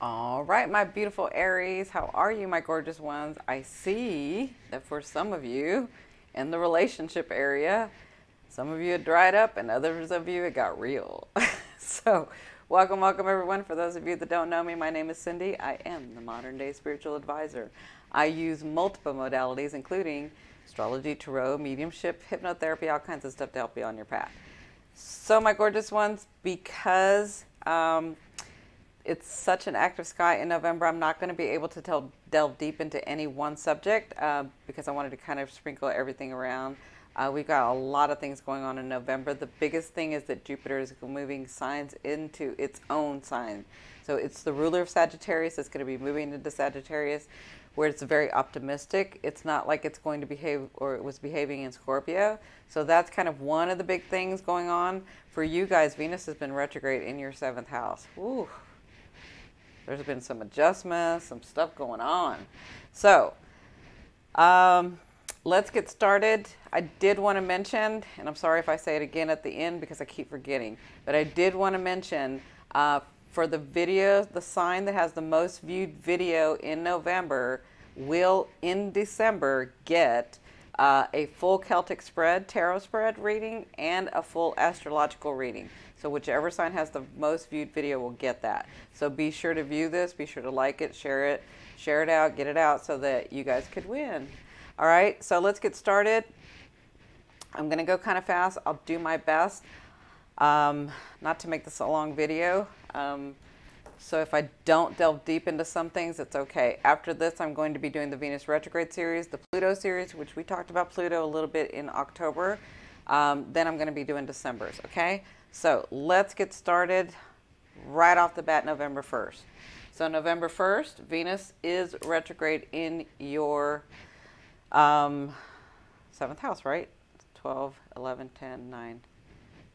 All right, my beautiful Aries, how are you, my gorgeous ones? I see that for some of you in the relationship area, some of you it dried up and others of you it got real. So, welcome, welcome everyone. For those of you that don't know me, my name is Cindy. I am the modern day spiritual advisor. I use multiple modalities, including astrology, tarot, mediumship, hypnotherapy, all kinds of stuff to help you on your path. So, my gorgeous ones, because it's such an active sky in November, I'm not going to be able to delve deep into any one subject because I wanted to kind of sprinkle everything around. We've got a lot of things going on in November. The biggest thing is that Jupiter is moving signs into its own sign. So it's the ruler of Sagittarius that's going to be moving into Sagittarius, where it's very optimistic. It's not like it's going to behave or it was behaving in Scorpio. So that's kind of one of the big things going on. For you guys, Venus has been retrograde in your 7th house. Ooh. There's been some adjustments, some stuff going on. So, let's get started. I did want to mention, and I'm sorry if I say it again at the end because I keep forgetting, but I did want to mention for the video, the sign that has the most viewed video in November will, in December, get a full Celtic spread, tarot spread reading, and a full astrological reading. So whichever sign has the most viewed video will get that. So be sure to view this, be sure to like it, share it out, get it out so that you guys could win. All right, so let's get started. I'm gonna go kind of fast. I'll do my best not to make this a long video. So if I don't delve deep into some things, it's okay. After this, I'm going to be doing the Venus retrograde series, the Pluto series, which we talked about Pluto a little bit in October. Then I'm going to be doing December's, okay? So let's get started right off the bat, November 1st. So November 1st, Venus is retrograde in your 7th house, right? 12, 11, 10, 9,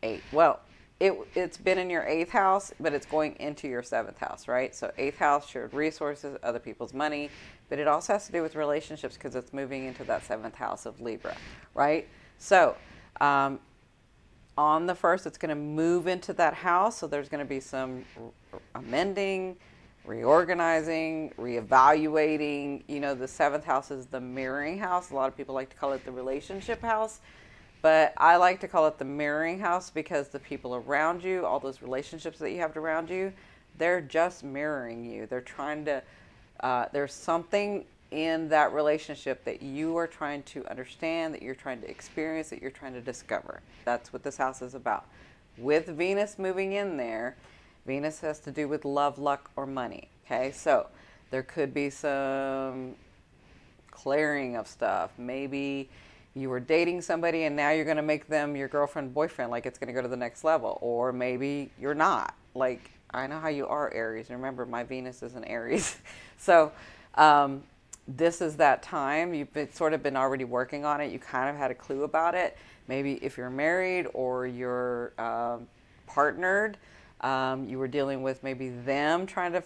8. Well, it's been in your 8th house, but it's going into your 7th house, right? So 8th house, shared resources, other people's money, but it also has to do with relationships because it's moving into that 7th house of Libra, right? So on the 1st, it's going to move into that house. So there's going to be some amending, reorganizing, reevaluating. You know, the 7th house is the mirroring house. A lot of people like to call it the relationship house. But I like to call it the mirroring house because the people around you, all those relationships that you have around you, they're just mirroring you. They're trying to, there's something in that relationship that you are trying to understand, that you're trying to experience, that you're trying to discover. That's what this house is about. With Venus moving in there, Venus has to do with love, luck, or money. Okay, so there could be some clearing of stuff. Maybe you were dating somebody and now you're going to make them your girlfriend, boyfriend, like it's going to go to the next level. Or maybe you're not. Like, I know how you are, Aries. Remember, my Venus is an Aries. So this is that time. You've sort of been already working on it. You kind of had a clue about it. Maybe if you're married or you're partnered, you were dealing with maybe them trying to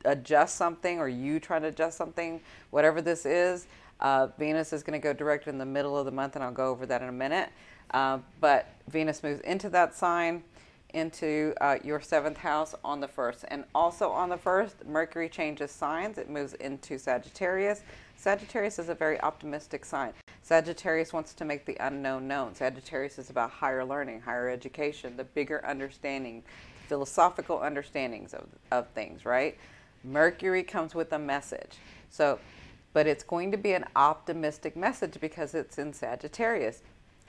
adjust something or you trying to adjust something. Whatever this is, Venus is going to go direct in the middle of the month, and I'll go over that in a minute. But Venus moves into that sign, into your 7th house on the 1st. And also on the 1st, Mercury changes signs. It moves into Sagittarius. Sagittarius is a very optimistic sign. Sagittarius wants to make the unknown known. Sagittarius is about higher learning, higher education, the bigger understanding, philosophical understandings of things, right? Mercury comes with a message. So, but it's going to be an optimistic message because it's in Sagittarius.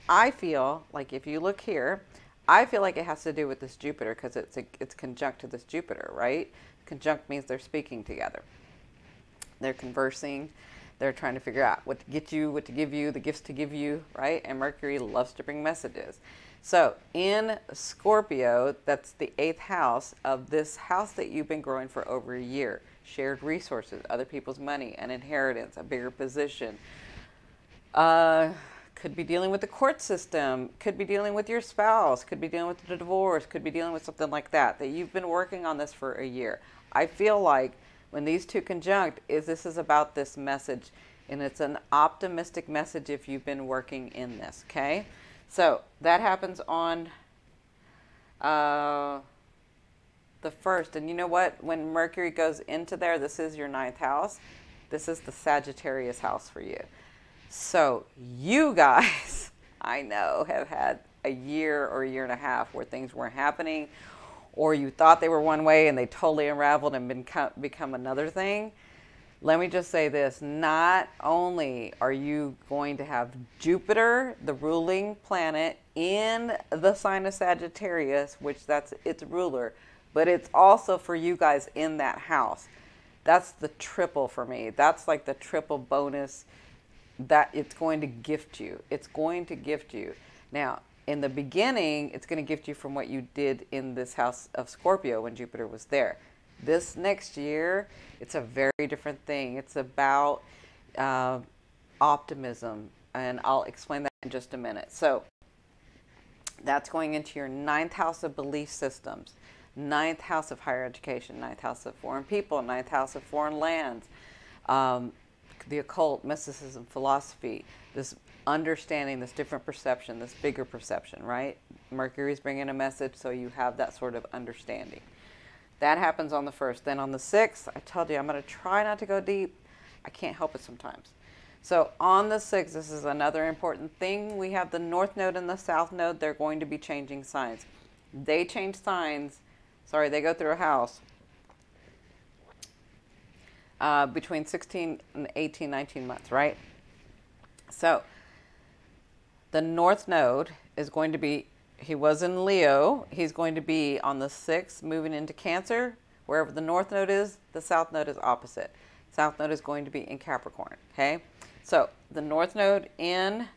I feel like if you look here, I feel like it has to do with this Jupiter because it's conjunct to this Jupiter, right? Conjunct means they're speaking together. They're conversing. They're trying to figure out what to get you, what to give you, the gifts to give you, right? And Mercury loves to bring messages. So in Scorpio, that's the 8th house of this house that you've been growing for over a year. Shared resources, other people's money, an inheritance, a bigger position. Could be dealing with the court system, could be dealing with your spouse, could be dealing with the divorce, could be dealing with something like that you've been working on this for a year. I feel like when these two conjunct, this is about this message, and it's an optimistic message if you've been working in this, okay? So that happens on the the 1st. And you know what? When Mercury goes into there, this is your 9th house. This is the Sagittarius house for you. So you guys, I know, have had a year or a year and a half where things weren't happening, or you thought they were one way and they totally unraveled and become another thing. Let me just say this. Not only are you going to have Jupiter, the ruling planet, in the sign of Sagittarius, which that's its ruler, but it's also for you guys in that house. That's the triple for me. That's like the triple bonus that it's going to gift you. It's going to gift you. Now, in the beginning, it's going to gift you from what you did in this house of Scorpio when Jupiter was there. This next year, it's a very different thing. It's about optimism, and I'll explain that in just a minute. So that's going into your 9th house of belief systems, 9th house of higher education, 9th house of foreign people, 9th house of foreign lands, the occult, mysticism, philosophy, this understanding, this different perception, this bigger perception, right? Mercury's bringing a message, so you have that sort of understanding. That happens on the 1st. Then on the 6th, I told you I'm going to try not to go deep. I can't help it sometimes. So on the 6th, this is another important thing. We have the North Node and the South Node. They're going to be changing signs. They change signs. Sorry, they go through a house between 16 and 18, 19 months, right? So the North Node is going to be, he was in Leo. He's going to be on the 6th, moving into Cancer. Wherever the North Node is, the South Node is opposite. South Node is going to be in Capricorn, okay? So the North Node in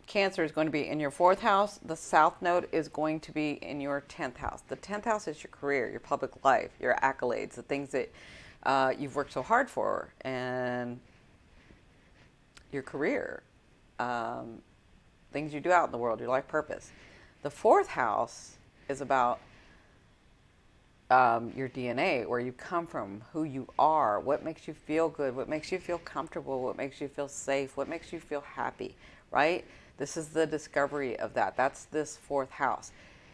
Cancer is going to be in your 4th house. The South Node is going to be in your 10th house. The 10th house is your career, your public life, your accolades, the things that you've worked so hard for, and your career, things you do out in the world, your life purpose. The 4th house is about your DNA, where you come from, who you are, what makes you feel good, what makes you feel comfortable, what makes you feel safe, what makes you feel happy, right? This is the discovery of that. That's this 4th house.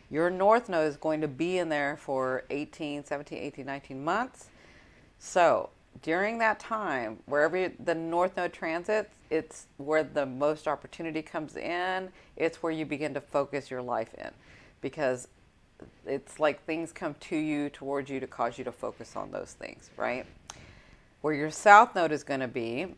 Your North Node is going to be in there for 17, 18, 19 months. So during that time, wherever the North Node transits, it's where the most opportunity comes in. It's where you begin to focus your life in, because it's like things come to you, towards you, to cause you to focus on those things, right? Where your South Node is going to be,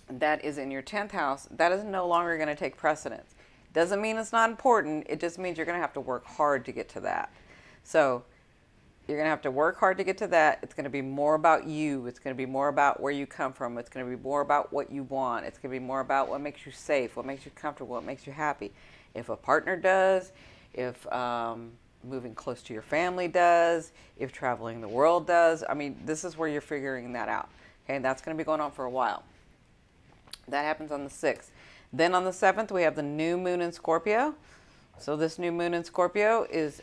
that is in your 10th house, that is no longer going to take precedence. Doesn't mean it's not important. It just means you're going to have to work hard to get to that. So you're going to have to work hard to get to that. It's going to be more about you. It's going to be more about where you come from. It's going to be more about what you want. It's going to be more about what makes you safe, what makes you comfortable, what makes you happy. If a partner does, if moving close to your family does, if traveling the world does. I mean, this is where you're figuring that out. Okay, and that's going to be going on for a while. That happens on the 6th. Then on the 7th, we have the new moon in Scorpio. So this new moon in Scorpio is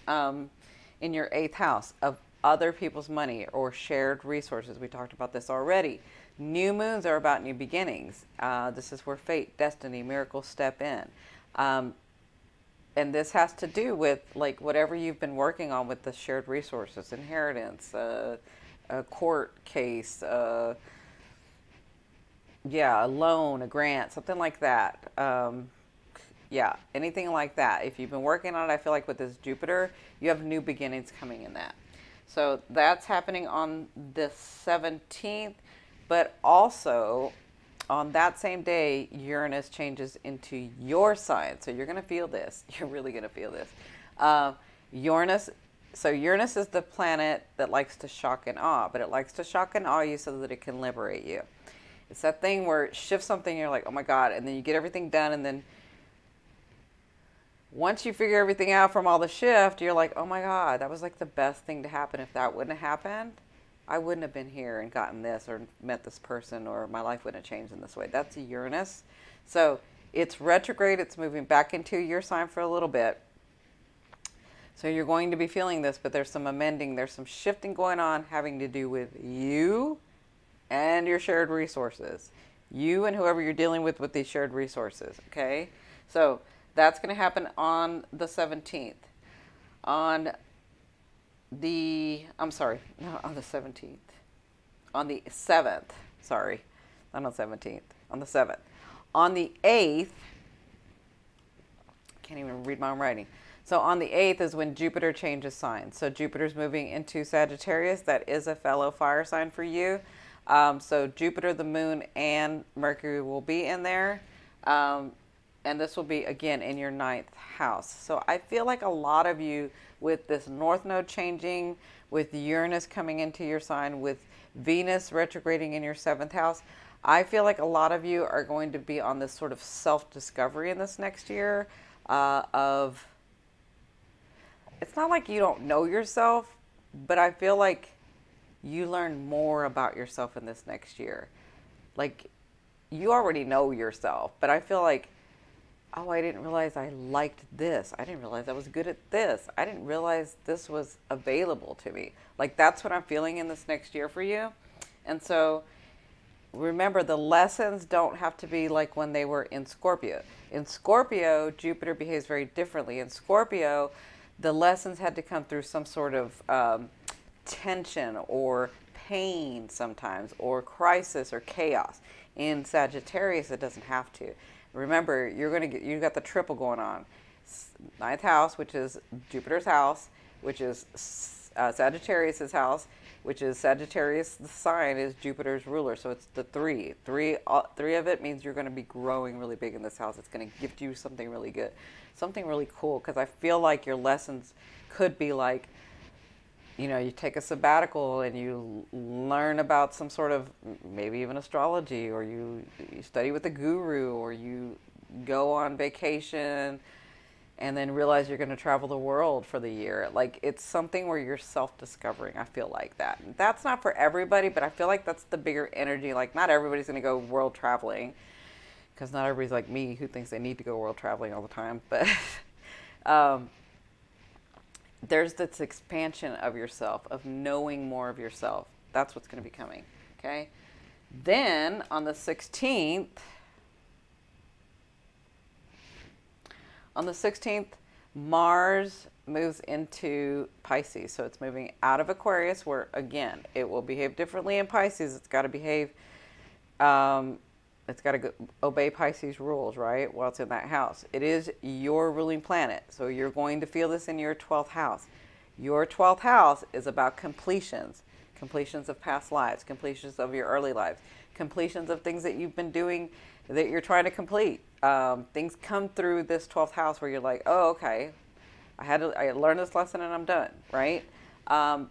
in your 8th house of other people's money or shared resources. We talked about this already. New moons are about new beginnings. This is where fate, destiny, miracles step in. And this has to do with like whatever you've been working on with the shared resources, inheritance, a court case, yeah, a loan, a grant, something like that. Yeah, anything like that. If you've been working on it, I feel like with this Jupiter, you have new beginnings coming in that. So that's happening on the 17th, but also on that same day, Uranus changes into your sign. So you're going to feel this. You're really going to feel this. Uranus is the planet that likes to shock and awe, but it likes to shock and awe you so that it can liberate you. It's that thing where it shifts something, you're like, oh my God, and then you get everything done, and then once you figure everything out from all the shift, you're like, oh my God, that was like the best thing to happen. If that wouldn't have happened, I wouldn't have been here and gotten this or met this person, or my life wouldn't have changed in this way. That's a Uranus. So it's retrograde. It's moving back into your sign for a little bit. So you're going to be feeling this, but there's some amending, there's some shifting going on having to do with you and your shared resources. You and whoever you're dealing with these shared resources, okay? So that's going to happen on the 17th. On I'm sorry, not on the 17th. On the 7th, sorry, not on the 17th, on the 7th. On the 8th, can't even read my own writing. So on the 8th is when Jupiter changes signs. So Jupiter's moving into Sagittarius. That is a fellow fire sign for you. So Jupiter, the moon, and Mercury will be in there. And this will be, again, in your 9th house. So I feel like a lot of you, with this North Node changing, with Uranus coming into your sign, with Venus retrograding in your 7th house, I feel like a lot of you are going to be on this sort of self-discovery in this next year of, it's not like you don't know yourself, but I feel like you learn more about yourself in this next year. Like, you already know yourself, but I feel like, oh, I didn't realize I liked this. I didn't realize I was good at this. I didn't realize this was available to me. Like, that's what I'm feeling in this next year for you. And so remember, the lessons don't have to be like when they were in Scorpio. In Scorpio, Jupiter behaves very differently. In Scorpio, the lessons had to come through some sort of tension or pain sometimes, or crisis or chaos. In Sagittarius, it doesn't have to. Remember, you got the triple going on. 9th house, which is Jupiter's house, which is Sagittarius's house, which is Sagittarius, the sign is Jupiter's ruler. So it's the three. Three of it means you're going to be growing really big in this house. It's going to gift you something really good, something really cool. Because I feel like your lessons could be like, you know, you take a sabbatical and you learn about some sort of, maybe even astrology, or you study with a guru, or you go on vacation and then realize you're going to travel the world for the year. Like, it's something where you're self-discovering. I feel like that. And that's not for everybody, but I feel like that's the bigger energy. Like, not everybody's going to go world traveling, because not everybody's like me who thinks they need to go world traveling all the time. But there's this expansion of yourself, of knowing more of yourself. That's what's going to be coming, okay? Then on the 16th, Mars moves into Pisces. So it's moving out of Aquarius, where, again, it will behave differently in Pisces. It's got to behave, it's got to obey Pisces rules, right? While it's in that house. It is your ruling planet. So you're going to feel this in your 12th house. Your 12th house is about completions. Completions of past lives. Completions of your early lives. Completions of things that you've been doing that you're trying to complete. Things come through this 12th house where you're like, oh, okay, I learned this lesson and I'm done, right? And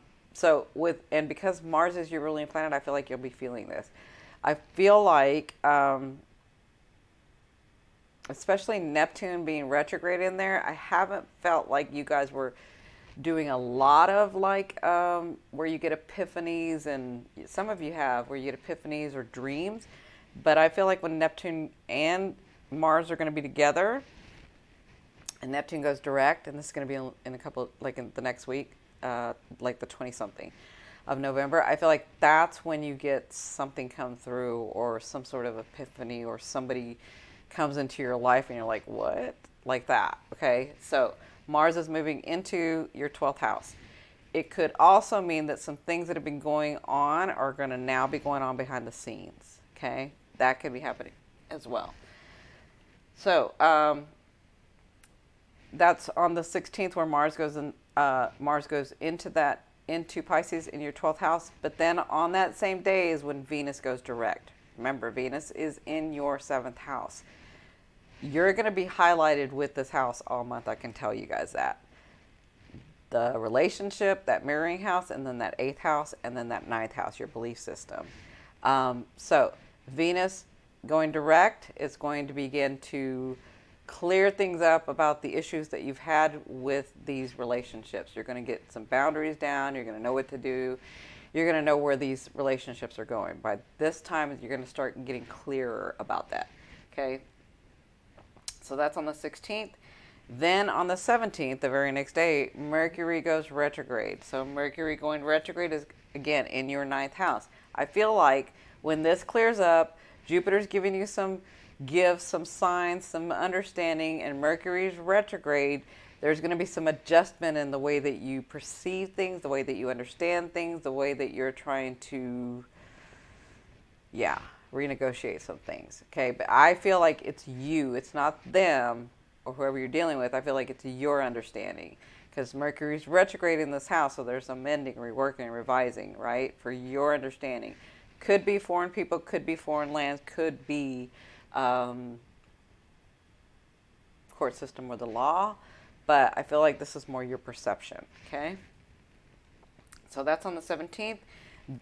because Mars is your ruling planet, I feel like you'll be feeling this. I feel like, especially Neptune being retrograde in there, I haven't felt like you guys were doing a lot of like, where you get epiphanies, and some of you have, where you get epiphanies or dreams. But I feel like when Neptune and Mars are going to be together, and Neptune goes direct, and this is going to be in a couple, like in the next week, like the 20-something of November, I feel like that's when you get something come through, or some sort of epiphany, or somebody comes into your life and you're like, what? Like that, okay? So Mars is moving into your 12th house. It could also mean that some things that have been going on are going to now be going on behind the scenes, okay? That could be happening as well. So that's on the 16th where Mars goes into Pisces in your 12th house. But then on that same day is when Venus goes direct. Remember, Venus is in your 7th house. You're going to be highlighted with this house all month. I can tell you guys that. The relationship, that mirroring house, and then that 8th house, and then that 9th house, your belief system. So Venus going direct is going to begin to clear things up about the issues that you've had with these relationships. You're going to get some boundaries down. You're going to know what to do. You're going to know where these relationships are going. By this time, you're going to start getting clearer about that. Okay? So that's on the 16th. Then on the 17th, the very next day, Mercury goes retrograde. So Mercury going retrograde is, again, in your 9th house. I feel like when this clears up, Jupiter's giving you some gifts, some signs, some understanding, and Mercury's retrograde, There's going to be some adjustment in the way that you perceive things, the way that you understand things, the way that you're trying to, yeah, renegotiate some things. Okay, but I feel like it's you. It's not them or whoever you're dealing with. I feel like it's your understanding, because Mercury's retrograde in this house, so there's some mending, reworking, revising, right, for your understanding. Could be foreign people, could be foreign lands, could be court system or the law, but I feel like this is more your perception, okay? So that's on the 17th.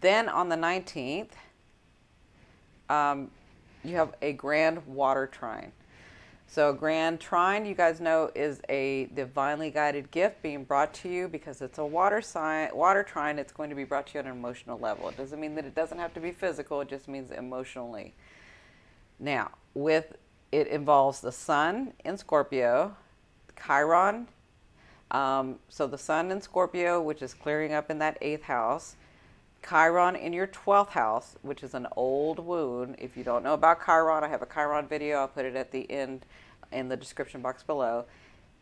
Then on the 19th, you have a grand water trine. So grand trine, you guys know, is a divinely guided gift being brought to you because it's a water trine. It's going to be brought to you on an emotional level. It doesn't mean that it doesn't have to be physical. It just means emotionally. Now, it involves the sun in Scorpio, Chiron. So the sun in Scorpio, which is clearing up in that 8th house. Chiron in your 12th house, which is an old wound. If you don't know about Chiron, I have a Chiron video. I'll put it at the end in the description box below.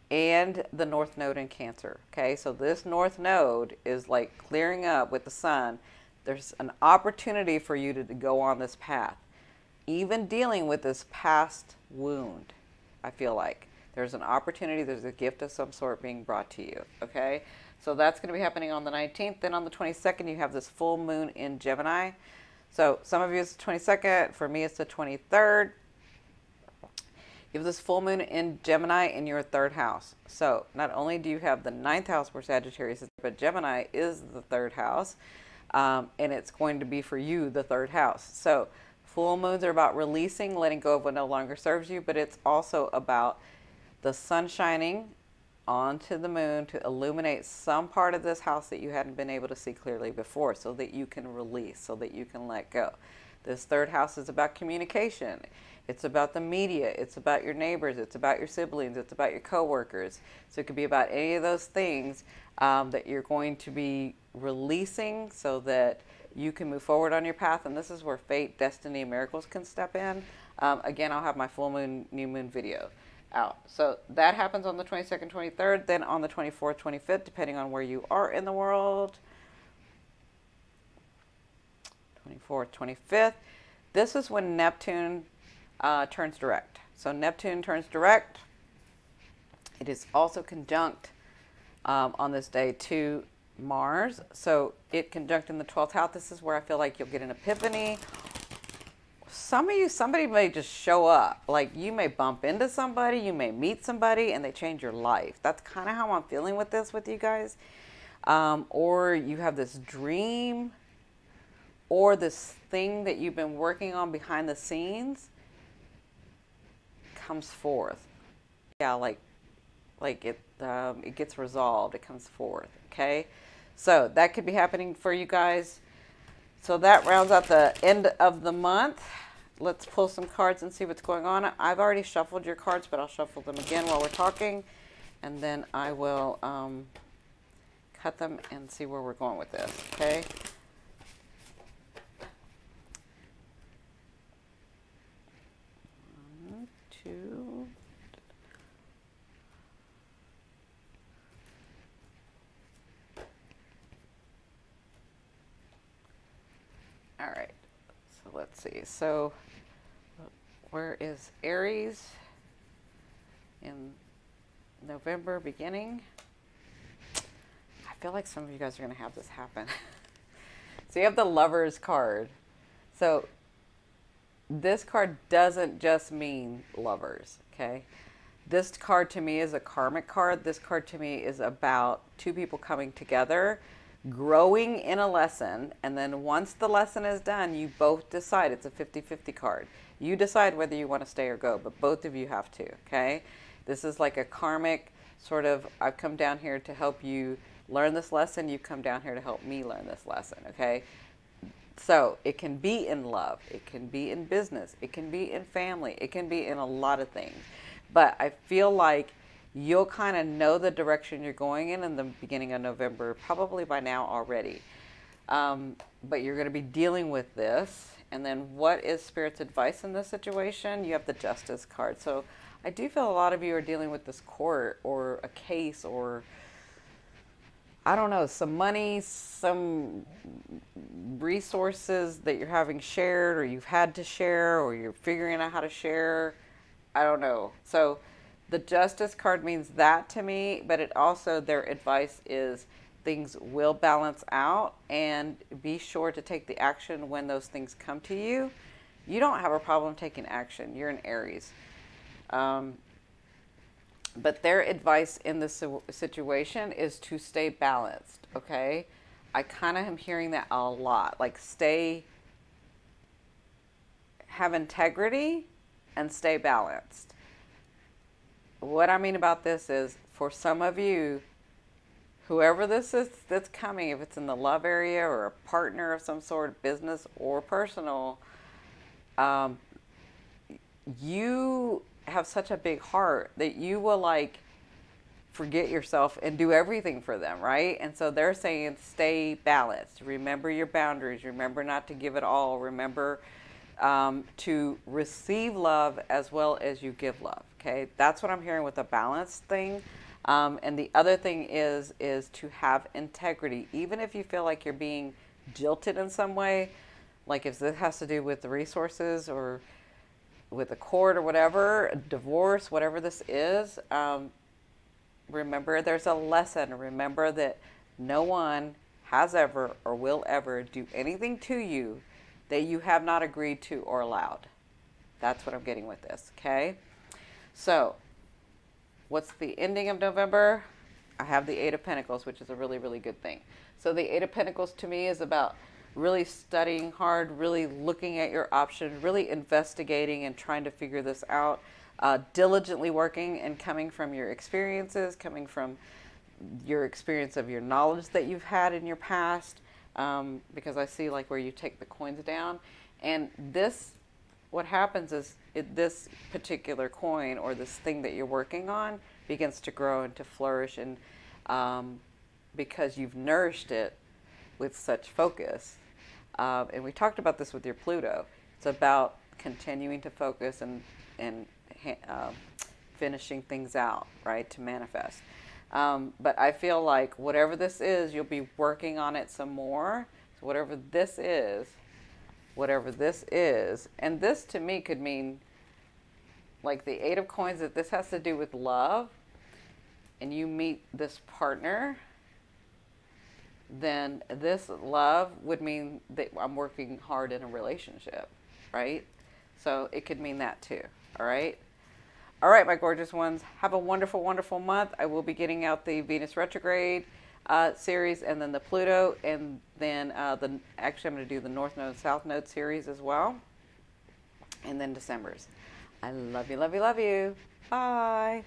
And the North Node in Cancer. Okay, so this North Node is like clearing up with the sun. There's an opportunity for you to go on this path. Even dealing with this past wound, I feel like. There's an opportunity, there's a gift of some sort being brought to you, okay? So that's going to be happening on the 19th. Then on the 22nd, you have this full moon in Gemini. So some of you it's the 22nd. For me, it's the 23rd. You have this full moon in Gemini in your 3rd house. So not only do you have the 9th house where Sagittarius is, but Gemini is the 3rd house. And it's going to be for you the 3rd house. So full moons are about releasing, letting go of what no longer serves you, but it's also about the sun shining onto the moon to illuminate some part of this house that you hadn't been able to see clearly before, so that you can release, so that you can let go. This 3rd house is about communication. It's about the media. It's about your neighbors. It's about your siblings. It's about your coworkers. So it could be about any of those things that you're going to be releasing so that you can move forward on your path. And this is where fate, destiny, and miracles can step in. Again, I'll have my full moon, new moon video out. So that happens on the 22nd, 23rd, then on the 24th, 25th, depending on where you are in the world. 24th, 25th. This is when Neptune turns direct. So Neptune turns direct. It is also conjunct on this day to Mars. So it conjunct in the 12th house. This is where I feel like you'll get an epiphany. Some of you, somebody may just show up. Like you may bump into somebody, you may meet somebody, and they change your life. That's kind of how I'm feeling with this with you guys. Or you have this dream or this thing that you've been working on behind the scenes comes forth. Yeah, like it gets resolved. It comes forth. Okay, so that could be happening for you guys. So that rounds out the end of the month. Let's pull some cards and see what's going on. I've already shuffled your cards, but I'll shuffle them again while we're talking. And then I will cut them and see where we're going with this, okay? One, two. All right. So let's see. So where is Aries in November beginning? I feel like some of you guys are going to have this happen. So you have the Lovers card. So this card doesn't just mean lovers, okay? This card to me is a karmic card. This card to me is about two people coming together, growing in a lesson, and then once the lesson is done, you both decide. It's a 50-50 card. You decide whether you want to stay or go, but both of you have to, okay? This is like a karmic sort of, I've come down here to help you learn this lesson. You've come down here to help me learn this lesson, okay? So it can be in love. It can be in business. It can be in family. It can be in a lot of things. But I feel like you'll kind of know the direction you're going in the beginning of November, probably by now already. But you're going to be dealing with this. And then what is Spirit's advice in this situation? You have the Justice card. So I do feel a lot of you are dealing with this court or a case or, I don't know, some money, some resources that you're having shared or you've had to share or you're figuring out how to share. I don't know. So the Justice card means that to me, but it also, their advice is things will balance out, and be sure to take the action when those things come to you. You don't have a problem taking action. You're an Aries. But their advice in this situation is to stay balanced, okay? I kind of am hearing that a lot. Like, have integrity and stay balanced. What I mean about this is, for some of you, whoever this is that's coming, if it's in the love area or a partner of some sort, business or personal, you have such a big heart that you will like forget yourself and do everything for them, right? And so they're saying stay balanced. Remember your boundaries. Remember not to give it all. Remember to receive love as well as you give love. Okay, that's what I'm hearing with the balance thing. And the other thing is to have integrity, even if you feel like you're being jilted in some way. Like if this has to do with the resources or with a court or whatever, a divorce, whatever this is, remember there's a lesson. Remember that no one has ever or will ever do anything to you that you have not agreed to or allowed. That's what I'm getting with this, okay? So, what's the ending of November? I have the Eight of Pentacles, which is a really, really good thing. So the Eight of Pentacles to me is about really studying hard, really looking at your options, really investigating and trying to figure this out, diligently working and coming from your experiences, coming from your experience of your knowledge that you've had in your past, because I see like where you take the coins down. And this, what happens is this particular coin or this thing that you're working on begins to grow and to flourish, and because you've nourished it with such focus. And we talked about this with your Pluto. It's about continuing to focus and finishing things out, right, to manifest. But I feel like whatever this is, you'll be working on it some more. So whatever this is, and this to me could mean like the Eight of Coins, that this has to do with love, and you meet this partner, then this love would mean that I'm working hard in a relationship, right? So it could mean that too, all right? All right, my gorgeous ones, have a wonderful, wonderful month. I will be getting out the Venus Retrograde series, and then the Pluto, and then actually I'm going to do the North Node, South Node series as well, and then December's. I love you, love you, love you. Bye.